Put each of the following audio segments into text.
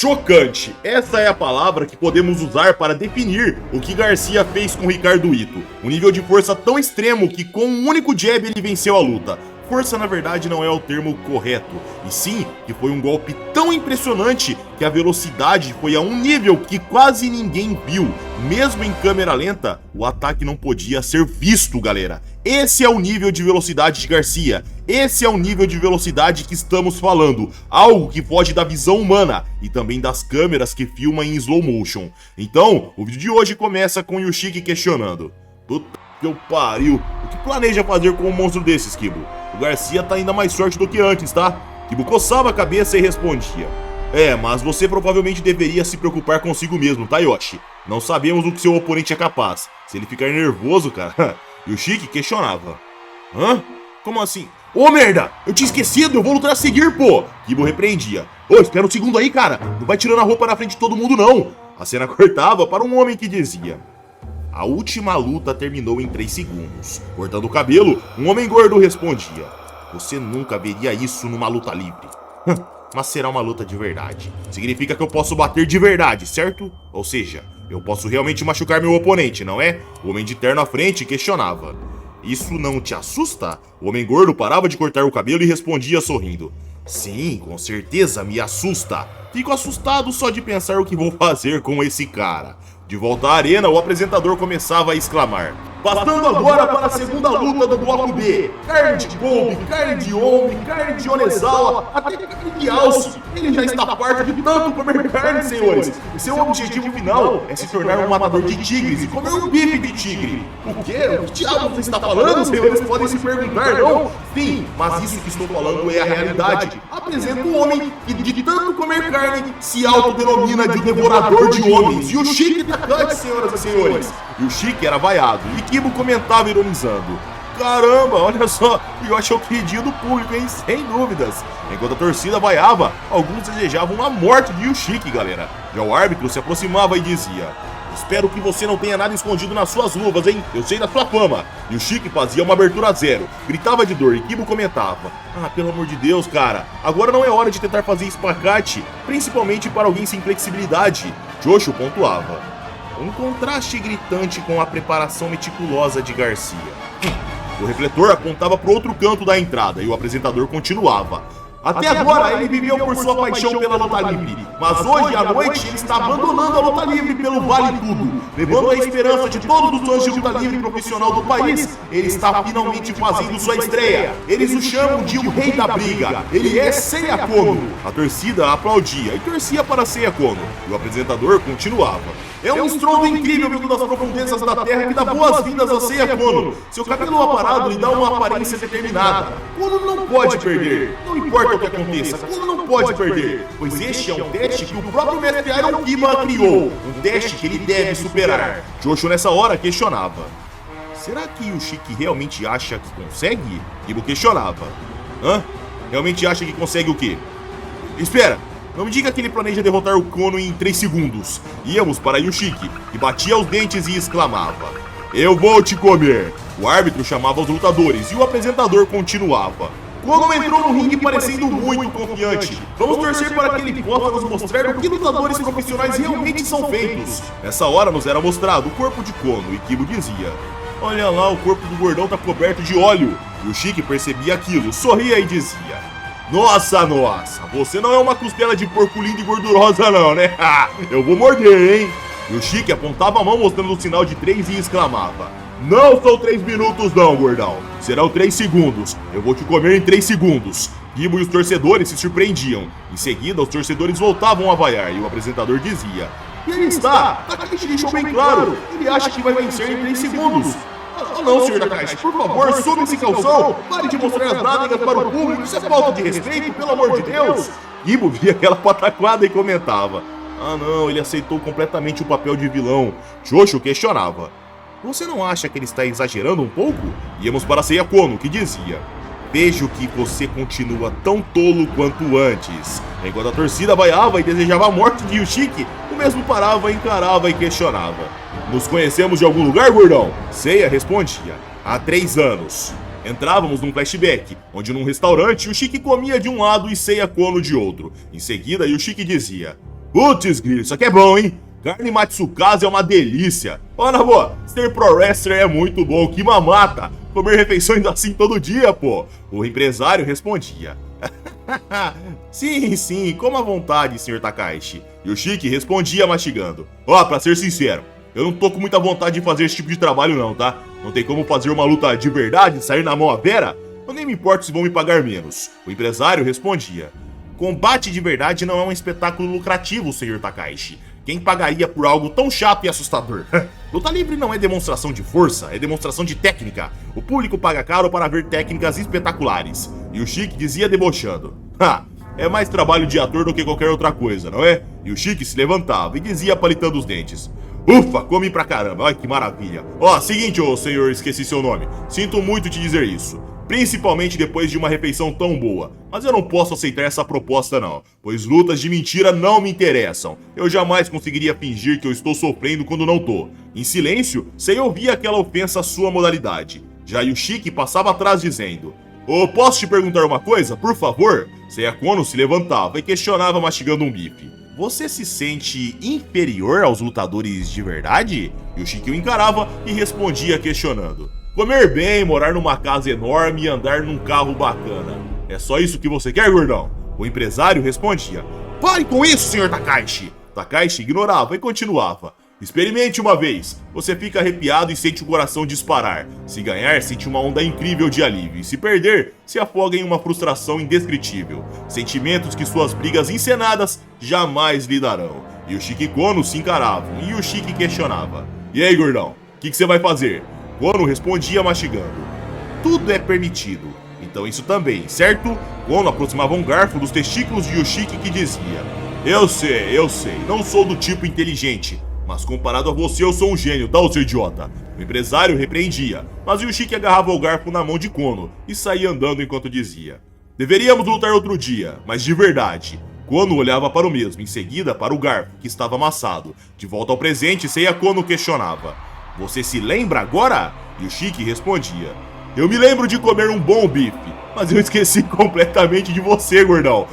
Chocante! Essa é a palavra que podemos usar para definir o que Garcia fez com Ricardo Ito. Um nível de força tão extremo que com um único jab ele venceu a luta. Força, na verdade, não é o termo correto, e sim que foi um golpe tão impressionante que a velocidade foi a um nível que quase ninguém viu. Mesmo em câmera lenta, o ataque não podia ser visto, galera. Esse é o nível de velocidade de Garcia. Esse é o nível de velocidade que estamos falando. Algo que foge da visão humana e também das câmeras que filmam em slow motion. Então, o vídeo de hoje começa com Yoshiki questionando: puta que eu pariu, o que planeja fazer com um monstro desses, Kibo? O Garcia tá ainda mais forte do que antes, tá? Kibo coçava a cabeça e respondia: mas você provavelmente deveria se preocupar consigo mesmo, tá, Yoshi? Não sabemos do que seu oponente é capaz. Se ele ficar nervoso, cara... Yoshiki questionava: hã? Como assim? Ô, merda! Eu tinha esquecido, eu vou lutar a seguir, pô! Kibo repreendia: ô, espera um segundo aí, cara! Não vai tirando a roupa na frente de todo mundo, não! A cena cortava para um homem que dizia: a última luta terminou em 3 segundos. Cortando o cabelo, um homem gordo respondia: você nunca veria isso numa luta livre. Mas será uma luta de verdade. Significa que eu posso bater de verdade, certo? Ou seja, eu posso realmente machucar meu oponente, não é? O homem de terno à frente questionava: isso não te assusta? O homem gordo parava de cortar o cabelo e respondia sorrindo: sim, com certeza me assusta. Fico assustado só de pensar o que vou fazer com esse cara. De volta à arena, o apresentador começava a exclamar: passando agora para a segunda luta do bloco B. Carne de Kobe, carne de Omni, carne de Onezawa, até carne de alce. Ele já está farto de tanto comer carne, senhores. E seu objetivo final é se tornar um matador de tigres e comer um bife de tigre. O quê? O que diabo você está falando, senhores? Podem se perguntar, não? Sim, mas isso que estou falando é a realidade. Apresenta um homem que de tanto comer carne se autodenomina de devorador de homens. E o Chique Takagi, senhoras e senhores. E o Chique era vaiado. E Kibo comentava ironizando: caramba, olha só, Yoshi é o queridinho do público, hein? Sem dúvidas. Enquanto a torcida vaiava, alguns desejavam a morte de Yoshiki, galera. Já o árbitro se aproximava e dizia: espero que você não tenha nada escondido nas suas luvas, hein? Eu sei da sua fama. Yoshiki fazia uma abertura zero, gritava de dor e Kibo comentava: ah, pelo amor de Deus, cara, agora não é hora de tentar fazer espacate, principalmente para alguém sem flexibilidade. Joshua pontuava: um contraste gritante com a preparação meticulosa de Garcia. O refletor apontava para outro canto da entrada e o apresentador continuava: até agora ele viveu por sua paixão pela luta livre, mas hoje à noite ele está abandonando a luta livre pelo Vale Tudo, levando a esperança de todos os fãs de luta livre profissional do país. Ele está finalmente fazendo sua estreia. Eles o chamam de o Rei da Briga. Ele é Seiya Kono. A torcida aplaudia e torcia para Seiya Kono, e o apresentador continuava: é um estrondo incrível vindo das profundezas da terra que dá boas-vindas a Seiya Kono. Seu cabelo aparado lhe dá uma aparência determinada. Kono não pode perder. Não importa o que aconteça, Kono não pode perder, pois este é um teste que o próprio mestre Iron Kiba criou. Um teste que ele deve superar. Joshua nessa hora questionava: será que Yoshiki realmente acha que consegue? Kiba questionava: hã? Realmente acha que consegue o quê? Espera! Não me diga que ele planeja derrotar o Kono em 3 segundos. Íamos para Yoshiki, que batia os dentes e exclamava: eu vou te comer. O árbitro chamava os lutadores e o apresentador continuava: Kono entrou no ringue parecendo muito confiante. Vamos torcer para que ele possa nos mostrar o que lutadores profissionais realmente são feitos. Nessa hora nos era mostrado o corpo de Kono e Kibo dizia: olha lá, o corpo do gordão tá coberto de óleo. Yoshiki percebia aquilo, sorria e dizia: nossa, você não é uma costela de porco linda e gordurosa não, né? Eu vou morder, hein? Yoshiki apontava a mão mostrando o sinal de 3 e exclamava: não são 3 minutos não, gordão. Serão 3 segundos. Eu vou te comer em 3 segundos. Kibo e os torcedores se surpreendiam. Em seguida, os torcedores voltavam a vaiar e o apresentador dizia: e aí está, Takashi deixou bem claro. Ele acha que vai vencer em 3 segundos. Ah, não, Sr. Takashi, por favor, suba esse calção. Pare de mostrar as nádegas para o público. Isso é falta de respeito, pelo amor de Deus. Kibo via aquela pataquada e comentava: ah não, ele aceitou completamente o papel de vilão. Joshua questionava: você não acha que ele está exagerando um pouco? Íamos para Seiya Kono, que dizia: vejo que você continua tão tolo quanto antes. Enquanto a torcida vaiava e desejava a morte de Yoshiki, o mesmo parava, encarava e questionava: nos conhecemos de algum lugar, gordão? Seiya respondia: há 3 anos. Entrávamos num flashback, onde num restaurante Yoshiki comia de um lado e Seiya Kono de outro. Em seguida, Yoshiki dizia: Putz, grilo, isso aqui é bom, hein? Carne Matsukaze é uma delícia. Ó, na boa, ser pro wrestler é muito bom, que mamata. Comer refeições assim todo dia, pô. O empresário respondia. Sim, sim, coma à vontade, Sr. Takahashi. Yoshiki respondia mastigando. Ó, pra ser sincero, eu não tô com muita vontade de fazer esse tipo de trabalho não, tá? Não tem como fazer uma luta de verdade, sair na mão à vera? Eu nem me importo se vão me pagar menos. O empresário respondia. Combate de verdade não é um espetáculo lucrativo, Sr. Takahashi. Quem pagaria por algo tão chato e assustador? Luta livre não é demonstração de força, é demonstração de técnica. O público paga caro para ver técnicas espetaculares. Yoshiki dizia debochando. É mais trabalho de ator do que qualquer outra coisa, não é? Yoshiki se levantava e dizia palitando os dentes. Ufa, come pra caramba, olha que maravilha. Ó, seguinte, ô senhor, esqueci seu nome. Sinto muito te dizer isso. Principalmente depois de uma refeição tão boa. Mas eu não posso aceitar essa proposta não, pois lutas de mentira não me interessam. Eu jamais conseguiria fingir que eu estou sofrendo quando não tô. Em silêncio, Sei ouvia aquela ofensa à sua modalidade. Já Yoshiki passava atrás dizendo... posso te perguntar uma coisa, por favor? Seiya Kono se levantava e questionava mastigando um bife. Você se sente inferior aos lutadores de verdade? Yoshiki o encarava e respondia questionando. Comer bem, morar numa casa enorme e andar num carro bacana. É só isso que você quer, gordão? O empresário respondia. Pare com isso, Sr. Takahashi! Takahashi ignorava e continuava. Experimente uma vez. Você fica arrepiado e sente o coração disparar. Se ganhar, sente uma onda incrível de alívio. E se perder, se afoga em uma frustração indescritível. Sentimentos que suas brigas encenadas jamais lhe darão. Yoshiki e Kono se encaravam e Yoshiki questionava. E aí, gordão? O que você vai fazer? Kono respondia mastigando. Tudo é permitido. Então isso também, certo? Kono aproximava um garfo dos testículos de Yoshiki que dizia. Eu sei, não sou do tipo inteligente. Mas comparado a você eu sou um gênio, tá, seu idiota? O empresário repreendia, mas Yoshiki agarrava o garfo na mão de Kono e saía andando enquanto dizia. Deveríamos lutar outro dia, mas de verdade. Kono olhava para o mesmo, em seguida para o garfo, que estava amassado. De volta ao presente, Seiya Kono questionava. Você se lembra agora? Yoshiki respondia. Eu me lembro de comer um bom bife, mas eu esqueci completamente de você, gordão.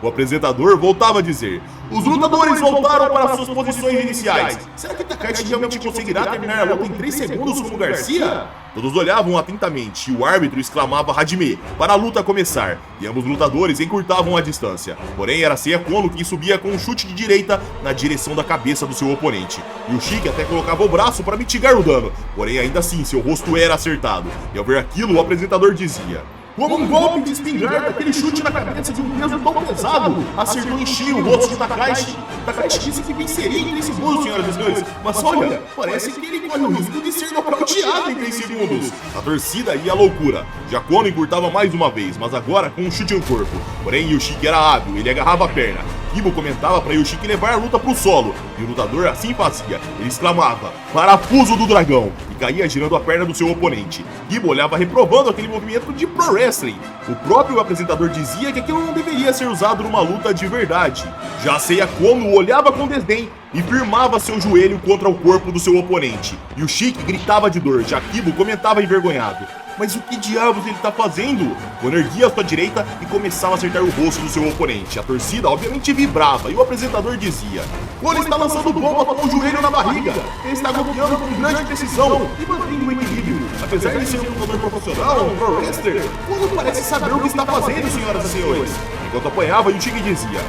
O apresentador voltava a dizer. Os lutadores voltaram para suas posições iniciais. Será que Takahashi realmente conseguirá terminar a luta em 3 segundos como Garcia? Todos olhavam atentamente e o árbitro exclamava Hajime para a luta começar. E ambos lutadores encurtavam a distância. Porém era Seiya Kono quem subia com um chute de direita na direção da cabeça do seu oponente. Yoshiki até colocava o braço para mitigar o dano. Porém ainda assim seu rosto era acertado. E ao ver aquilo o apresentador dizia. Como um golpe de espingarda, aquele chute na cabeça de um peso tão pesado acertou em cheio o rosto de Takahashi. Takahashi disse que venceria em 3 segundos, senhoras e senhores. Mas olha, parece que ele corre o risco de ser nocauteado em 3 segundos. A torcida ia à loucura. Já Kono encurtava mais uma vez, mas agora com um chute no corpo. Porém, Yoshiki era hábil, ele agarrava a perna. Kibo comentava para Yoshiki levar a luta pro solo, e o lutador assim fazia. Ele exclamava, parafuso do dragão, e caía girando a perna do seu oponente. Kibo olhava reprovando aquele movimento de pro wrestling. O próprio apresentador dizia que aquilo não deveria ser usado numa luta de verdade. Já Seiya Kono olhava com desdém e firmava seu joelho contra o corpo do seu oponente. Yoshiki gritava de dor, já Kibo comentava envergonhado. Mas o que diabos ele tá fazendo? Kono erguia a sua direita e começava a acertar o rosto do seu oponente. A torcida obviamente vibrava e o apresentador dizia: Kono está lançando bomba com o joelho na barriga. Ele está golpeando com grande precisão e mantendo o equilíbrio. Apesar de ser um lutador profissional, um pro wrestler, Kono parece saber o que está fazendo, senhoras e senhores. Enquanto apanhava, Yoshiki dizia: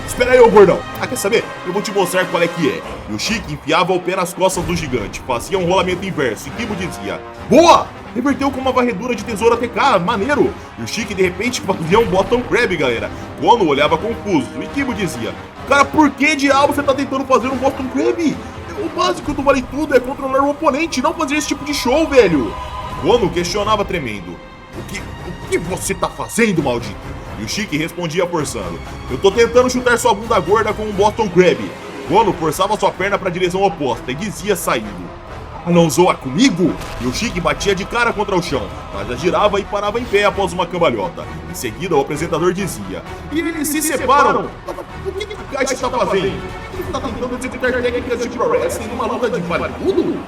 espera aí, ô gordão. Quer saber? Eu vou te mostrar qual é que é. Yoshiki enfiava o pé nas costas do gigante, fazia um rolamento inverso e Kibo dizia: boa! Reverteu com uma varredura de tesoura TK, maneiro! Yoshiki de repente fazia um bottom crab, galera. Kono olhava confuso e Kibo dizia: cara, por que diabo você tá tentando fazer um bottom crab? O básico do vale tudo é controlar o oponente, não fazer esse tipo de show, velho! Kono questionava tremendo: O que você tá fazendo, maldito? Yoshiki respondia forçando: eu tô tentando chutar sua bunda gorda com um bottom crab. Kono forçava sua perna para a direção oposta e dizia saindo: não zoa comigo? Yoshiki batia de cara contra o chão, mas girava e parava em pé após uma cambalhota. Em seguida, o apresentador dizia: e eles se separam? O que o Takahashi está fazendo? Ele está tentando executar técnicas de pro wrestling numa luta de vale tudo?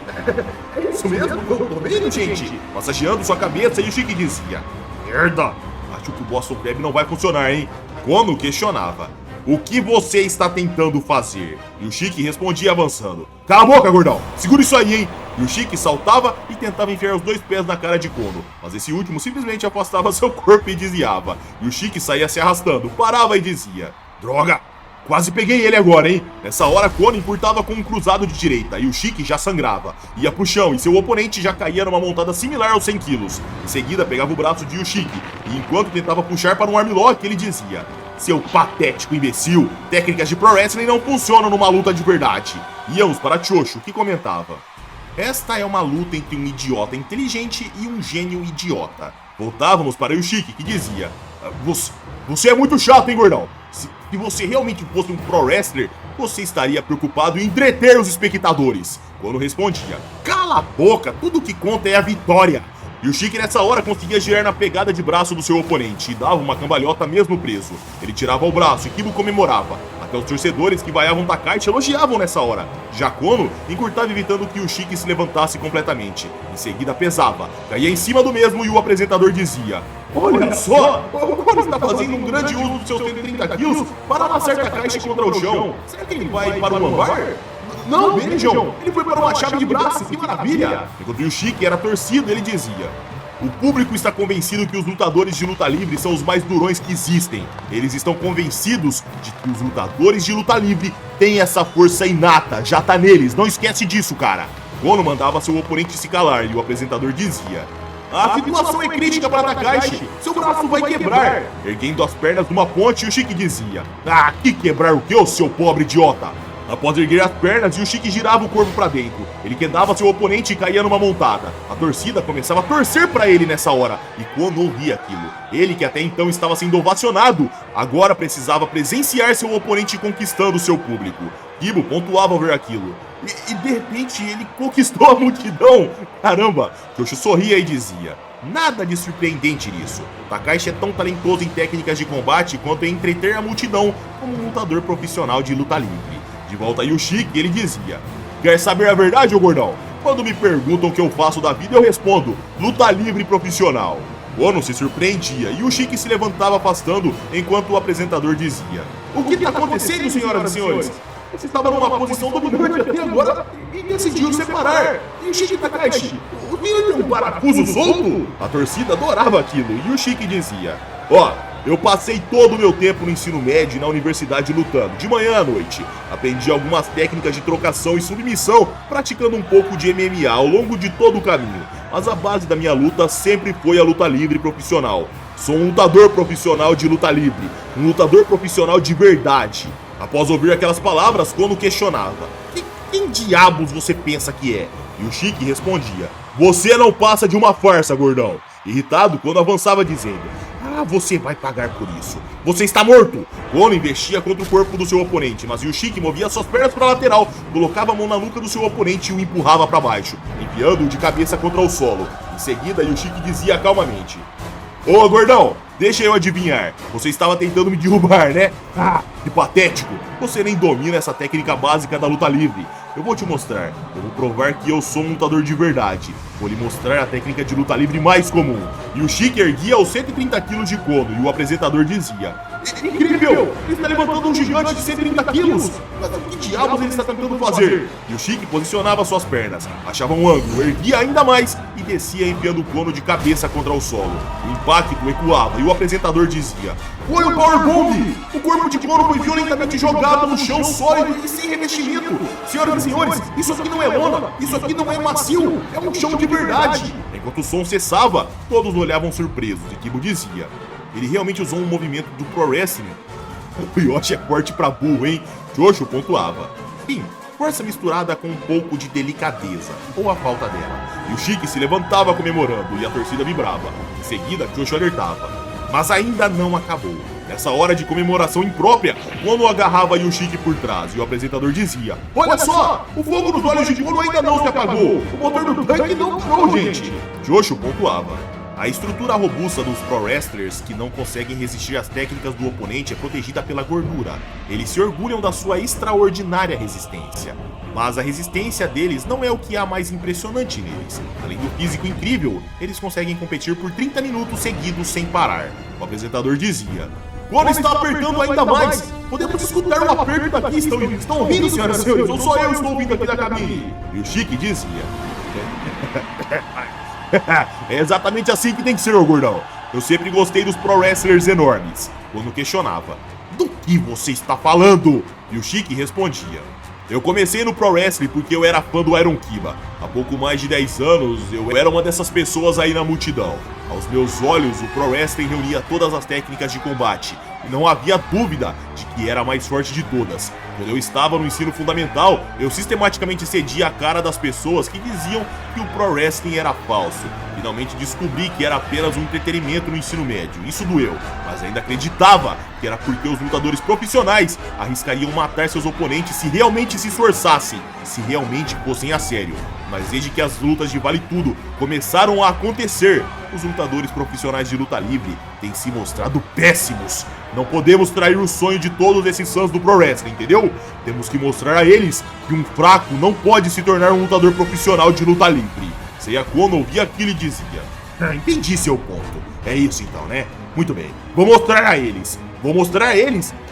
É isso mesmo? Eu tô vendo, gente? Massageando sua cabeça, Yoshiki dizia: merda! Acho que o Boston Crab não vai funcionar, hein? Kono questionava: O que você está tentando fazer? E o Chique respondia avançando. Cala a boca, gordão! Segura isso aí, hein? E o Chique saltava e tentava enfiar os dois pés na cara de Kono, mas esse último simplesmente afastava seu corpo e desviava. E o Chique saía se arrastando, parava e dizia: droga! Quase peguei ele agora, hein? Nessa hora, Kono encurtava com um cruzado de direita e o Chique já sangrava. Ia pro chão e seu oponente já caía numa montada similar aos 100 quilos. Em seguida, pegava o braço de Yushiki e enquanto tentava puxar para um armlock, ele dizia: seu patético imbecil, técnicas de pro wrestling não funcionam numa luta de verdade. Íamos para Choshu, que comentava: esta é uma luta entre um idiota inteligente e um gênio idiota. Voltávamos para Yushiki, que dizia: você é muito chato, hein, gordão? Se você realmente fosse um pro wrestler, você estaria preocupado em entreter os espectadores. Quando respondia: cala a boca, tudo que conta é a vitória. E o Chique nessa hora conseguia girar na pegada de braço do seu oponente e dava uma cambalhota mesmo preso. Ele tirava o braço e Kibo comemorava. Até os torcedores que vaiavam Takaichi elogiavam nessa hora. Já Kono encurtava evitando que o Chique se levantasse completamente. Em seguida pesava, caía em cima do mesmo e o apresentador dizia: olha só, o Kono está fazendo um grande uso dos seus 130 quilos para amassar Takaichi contra o chão. Será que ele vai para o ambar? Não, vejam, ele foi para uma chave de braço, que maravilha! Enquanto o Chique era torcido, ele dizia: o público está convencido que os lutadores de luta livre são os mais durões que existem. Eles estão convencidos de que os lutadores de luta livre têm essa força inata, já tá neles, não esquece disso, cara. Kono mandava seu oponente se calar e o apresentador dizia: a situação é crítica para Takaichi, seu braço vai quebrar. Erguendo as pernas numa ponte, o Chique dizia: ah, que quebrar o que, ô seu pobre idiota? Após erguer as pernas, Yushiki girava o corpo para dentro. Ele quedava seu oponente e caía numa montada. A torcida começava a torcer para ele nessa hora. E Kono ouvia aquilo. Ele, que até então estava sendo ovacionado, agora precisava presenciar seu oponente conquistando seu público. Kibo pontuava ao ver aquilo. E de repente ele conquistou a multidão. Caramba! Choshu sorria e dizia: nada de surpreendente nisso. Takaichi é tão talentoso em técnicas de combate quanto em entreter a multidão como um lutador profissional de luta livre. De volta a Yushiki, ele dizia: quer saber a verdade, ô gordão? Quando me perguntam o que eu faço da vida, eu respondo: luta livre profissional. Kono se surpreendia e Yushiki se levantava afastando enquanto o apresentador dizia: o que está acontecendo, senhoras e senhores? Você estava numa posição dominante até agora e decidiu separar. Yushiki Takaichi, o filho tem um parafuso solto? A torcida adorava aquilo e Yushiki dizia: ó, eu passei todo o meu tempo no ensino médio e na universidade lutando, de manhã à noite. Aprendi algumas técnicas de trocação e submissão, praticando um pouco de MMA ao longo de todo o caminho. Mas a base da minha luta sempre foi a luta livre profissional. Sou um lutador profissional de luta livre, um lutador profissional de verdade. Após ouvir aquelas palavras, Kono questionava: quem diabos você pensa que é? E o Chique respondia: você não passa de uma farsa, gordão. Irritado, Kono avançava dizendo: ah, você vai pagar por isso. Você está morto! Kono investia contra o corpo do seu oponente, mas Yushiki movia suas pernas para a lateral, colocava a mão na nuca do seu oponente e o empurrava para baixo, enfiando-o de cabeça contra o solo. Em seguida, Yushiki dizia calmamente: ô gordão, deixa eu adivinhar, você estava tentando me derrubar, né? Ah, que patético! Você nem domina essa técnica básica da luta livre. Eu vou te mostrar, eu vou provar que eu sou um lutador de verdade. Vou lhe mostrar a técnica de luta livre mais comum. E o Chique erguia os 130 quilos de Kono e o apresentador dizia: incrível! Ele está levantando um gigante de 130 quilos! Mas o que diabos ele está tentando fazer? E o Chique posicionava suas pernas, achava um ângulo, erguia ainda mais e descia enfiando o Kono de cabeça contra o solo. O impacto ecoava e o apresentador dizia: foi o Powerbomb! O corpo de Kono foi violentamente jogado no chão sólido e sem revestimento! Senhoras e senhores, isso aqui não é lona, isso aqui não é macio, é um chão de verdade! Enquanto o som cessava, todos olhavam surpresos e Kibo dizia: ele realmente usou um movimento do Pro Wrestling? O Yoshi é forte pra burro, hein? Choshu pontuava: sim, força misturada com um pouco de delicadeza, ou a falta dela. E o Chique se levantava comemorando e a torcida vibrava. Em seguida, Choshu alertava: mas ainda não acabou. Nessa hora de comemoração imprópria, Kono agarrava Yushiki por trás e o apresentador dizia: olha só, o fogo nos olhos de Kono ainda não se apagou, o motor do tanque não parou, gente. Choshu pontuava: a estrutura robusta dos pro wrestlers que não conseguem resistir às técnicas do oponente é protegida pela gordura. Eles se orgulham da sua extraordinária resistência. Mas a resistência deles não é o que há mais impressionante neles. Além do físico incrível, eles conseguem competir por 30 minutos seguidos sem parar. O apresentador dizia: Kono está apertando ainda mais! Podemos escutar um aperto daqui. Estão ouvindo, senhoras e senhores? Ou só eu estou ouvindo aqui da cabine? E o Chique dizia... É exatamente assim que tem que ser, ô gordão. Eu sempre gostei dos pro wrestlers enormes. Quando questionava, do que você está falando? E o Chique respondia, eu comecei no pro wrestling porque eu era fã do Iron Kiba. Há pouco mais de 10 anos, eu era uma dessas pessoas aí na multidão. Aos meus olhos, o pro wrestling reunia todas as técnicas de combate. E não havia dúvida de que era a mais forte de todas. Quando eu estava no ensino fundamental, eu sistematicamente cedia a cara das pessoas que diziam que o pro wrestling era falso. Finalmente descobri que era apenas um entretenimento no ensino médio. Isso doeu, mas ainda acreditava que era porque os lutadores profissionais arriscariam matar seus oponentes se realmente se esforçassem, se realmente fossem a sério. Mas desde que as lutas de vale tudo começaram a acontecer, os lutadores profissionais de luta livre têm se mostrado péssimos. Não podemos trair o sonho de todos esses fãs do pro wrestling, entendeu? Temos que mostrar a eles que um fraco não pode se tornar um lutador profissional de luta livre. Seiya Kono ouvia aquilo e dizia, entendi seu ponto. É isso então, né? Muito bem, vou mostrar a eles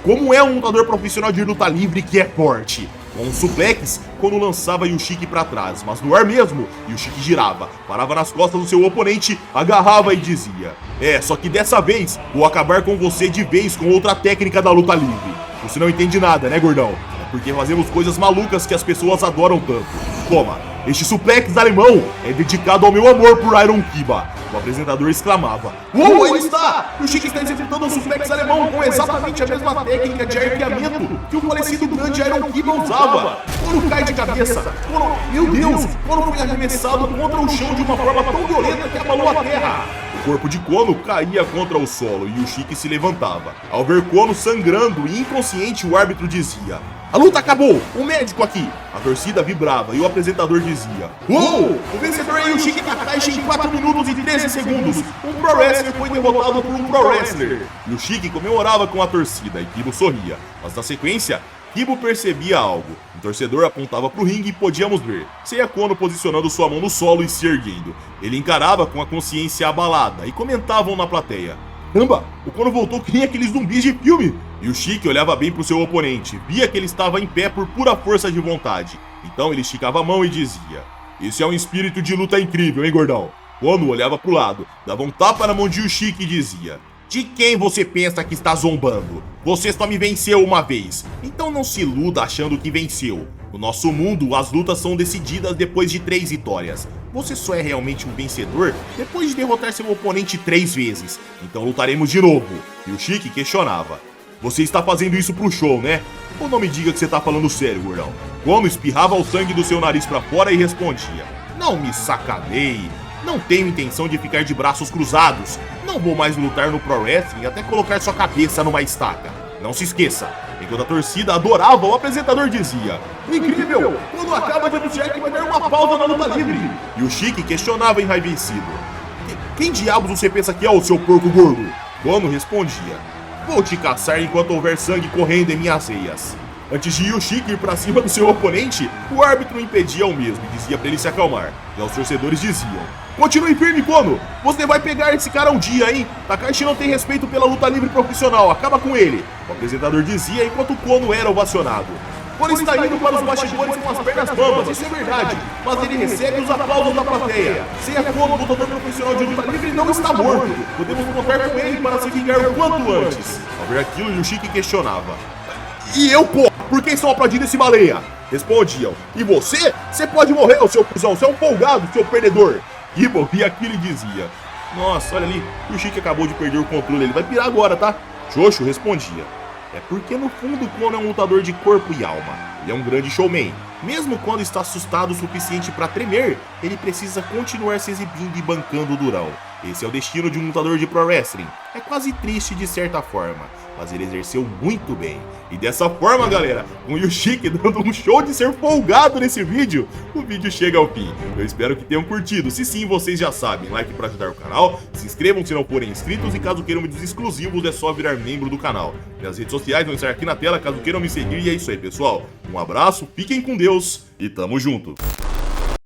como é um lutador profissional de luta livre que é forte. Com um suplex, quando lançava Yushiki pra trás, mas no ar mesmo, Yushiki girava, parava nas costas do seu oponente, agarrava e dizia, só que dessa vez, vou acabar com você de vez com outra técnica da luta livre. Você não entende nada, né, gordão? É porque fazemos coisas malucas que as pessoas adoram tanto. Toma, este suplex alemão é dedicado ao meu amor por Iron Kiba. O apresentador exclamava, uou, ele está! Yushiki está executando um suplex alemão com exatamente a mesma técnica de arqueamento que o falecido grande Iron Kiba usava. Kono cai de cabeça. Kono, meu Deus, Kono foi arremessado contra o chão de uma forma tão violenta que abalou a terra. O corpo de Kono caía contra o solo e Yushiki se levantava. Ao ver Kono sangrando e inconsciente, o árbitro dizia, a luta acabou! Um médico aqui! A torcida vibrava e o apresentador dizia, uou! O vencedor é Yushiki Takahashi em 4 minutos e 13 segundos! Um pro wrestler foi derrotado por um pro wrestler! Yushiki comemorava com a torcida e Kibo sorria, mas na sequência, Kibo percebia algo. Um torcedor apontava pro ringue e podíamos ver Seiya Kono posicionando sua mão no solo e se erguendo. Ele encarava com a consciência abalada e comentavam na plateia, caramba, o Kono voltou que nem aqueles zumbis de filme! E o Chique olhava bem pro seu oponente, via que ele estava em pé por pura força de vontade. Então ele esticava a mão e dizia, esse é um espírito de luta incrível, hein, gordão? Kono olhava pro lado, dava um tapa na mão de Yushiki e dizia, de quem você pensa que está zombando? Você só me venceu uma vez, então não se iluda achando que venceu. No nosso mundo, as lutas são decididas depois de 3 vitórias. Você só é realmente um vencedor depois de derrotar seu oponente 3 vezes. Então lutaremos de novo. E o Chique questionava, você está fazendo isso pro show, né? Ou não me diga que você tá falando sério, gordão. Kono espirrava o sangue do seu nariz pra fora e respondia, não me sacaneie. Não tenho intenção de ficar de braços cruzados. Não vou mais lutar no pro wrestling até colocar sua cabeça numa estaca. Não se esqueça, enquanto a torcida adorava, o apresentador dizia, incrível, quando acaba de anunciar que vai dar uma pausa na luta livre. E o Chique questionava enraivecido, quem diabos você pensa que é o seu porco gordo? Kono respondia, vou te caçar enquanto houver sangue correndo em minhas veias. Antes de Yushiki ir pra cima do seu oponente, o árbitro impedia o mesmo e dizia pra ele se acalmar. E os torcedores diziam, continue firme, Kono! Você vai pegar esse cara um dia, hein? Takahashi não tem respeito pela luta livre profissional, acaba com ele! O apresentador dizia enquanto Kono era ovacionado. Kono está indo para os bastidores com as pernas bambas, isso é verdade, mas ele recebe os aplausos da plateia. Seiya Kono, lutador profissional de luta livre, não está morto. Podemos contar com ele para se vingar o quanto antes. Ao ver aquilo, Yushiki questionava. E eu, pô, por que estão aplaudindo esse baleia? Respondiam, e você? Você pode morrer, ô seu cuzão, você é um folgado, seu perdedor. Kibo via aquilo e dizia, nossa, olha ali, o Chique acabou de perder o controle, ele vai pirar agora, tá? Xoxo respondia, é porque no fundo Kono é um lutador de corpo e alma, ele é um grande showman. Mesmo quando está assustado o suficiente para tremer, ele precisa continuar se exibindo e bancando o durão. Esse é o destino de um lutador de pro wrestling. É quase triste de certa forma, mas ele exerceu muito bem. E dessa forma, galera, com o Yushiki dando um show de ser folgado nesse vídeo, o vídeo chega ao fim. Eu espero que tenham curtido. Se sim, vocês já sabem, like para ajudar o canal, se inscrevam se não forem inscritos e caso queiram vídeos exclusivos é só virar membro do canal. Minhas redes sociais vão estar aqui na tela caso queiram me seguir e é isso aí, pessoal. Um abraço, fiquem com Deus e tamo junto.